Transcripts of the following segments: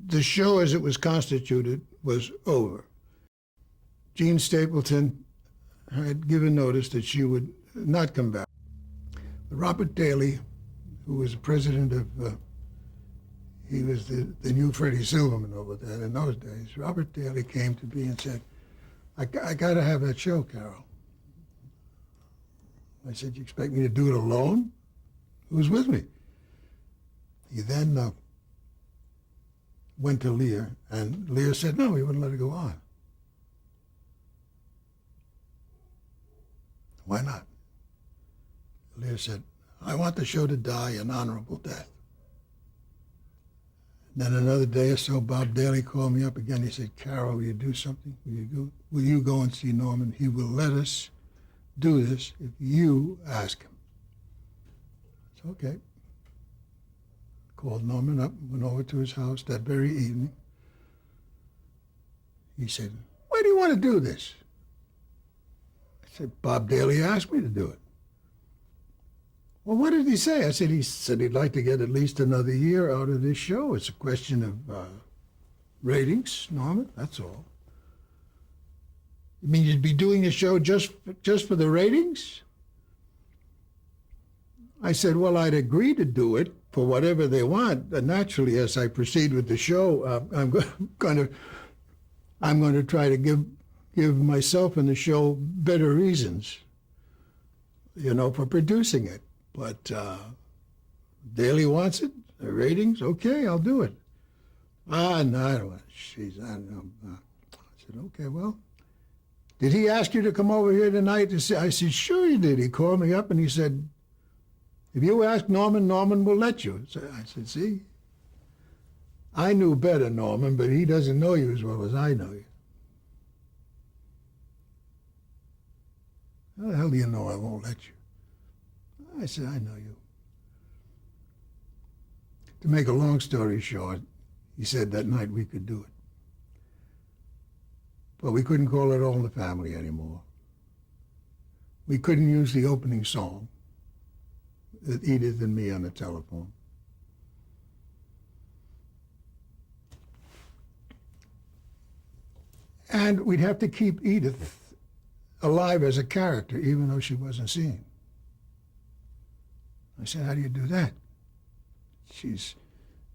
the show as it was constituted was over. Jean Stapleton had given notice that she would not come back. Robert Daly, who was president of, he was the new Freddie Silverman over there in those days. Robert Daly came to me and said, I got to have that show, Carroll. I said, you expect me to do it alone? Who's with me? He then went to Lear, and Lear said, no, he wouldn't let it go on. Why not? Lear said, I want the show to die an honorable death. Then another day or so, Bob Daly called me up again. He said, Carroll, will you do something? Will you go and see Norman? He will let us do this if you ask him. So, okay. Called Norman up, went over to his house that very evening. He said, why do you want to do this? I said, Bob Daly asked me to do it. Well, what did he say? I said, he said he'd like to get at least another year out of this show. It's a question of ratings, Norman, that's all. You mean you'd be doing a show just for the ratings? I said, well, I'd agree to do it for whatever they want. But naturally, as I proceed with the show, I'm going to try to give myself and the show better reasons, for producing it. But Daly wants it, the ratings, okay, I'll do it. No, I don't want it. I said, okay, well, did he ask you to come over here tonight to see? I said, sure he did. He called me up and he said, if you ask Norman, Norman will let you. So I said, see, I knew better, Norman, but he doesn't know you as well as I know you. How the hell do you know I won't let you? I said, I know you. To make a long story short, he said that night we could do it. But we couldn't call it All in the Family anymore. We couldn't use the opening song with Edith and me on the telephone. And we'd have to keep Edith alive as a character, even though she wasn't seen. I said, how do you do that?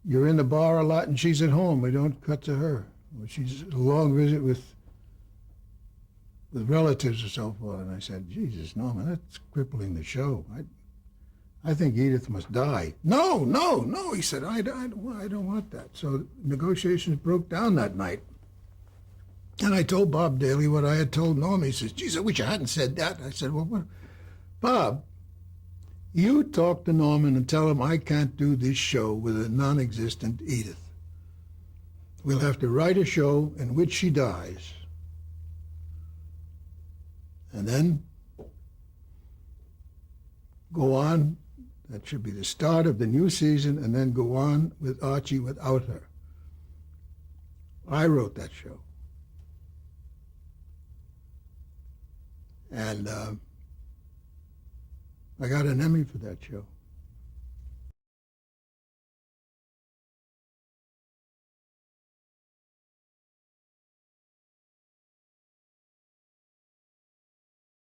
You're in the bar a lot and she's at home. We don't cut to her. Or she's a long visit with relatives or so forth. And I said, Jesus, Norman, that's crippling the show. I think Edith must die. No, he said, I don't want that. So negotiations broke down that night. And I told Bob Daly what I had told Norman. He says, geez, I wish I hadn't said that. I said, well, what? Bob, you talk to Norman and tell him I can't do this show with a non-existent Edith. We'll have to write a show in which she dies. And then go on. That should be the start of the new season, and then go on with Archie without her. I wrote that show. And I got an Emmy for that show.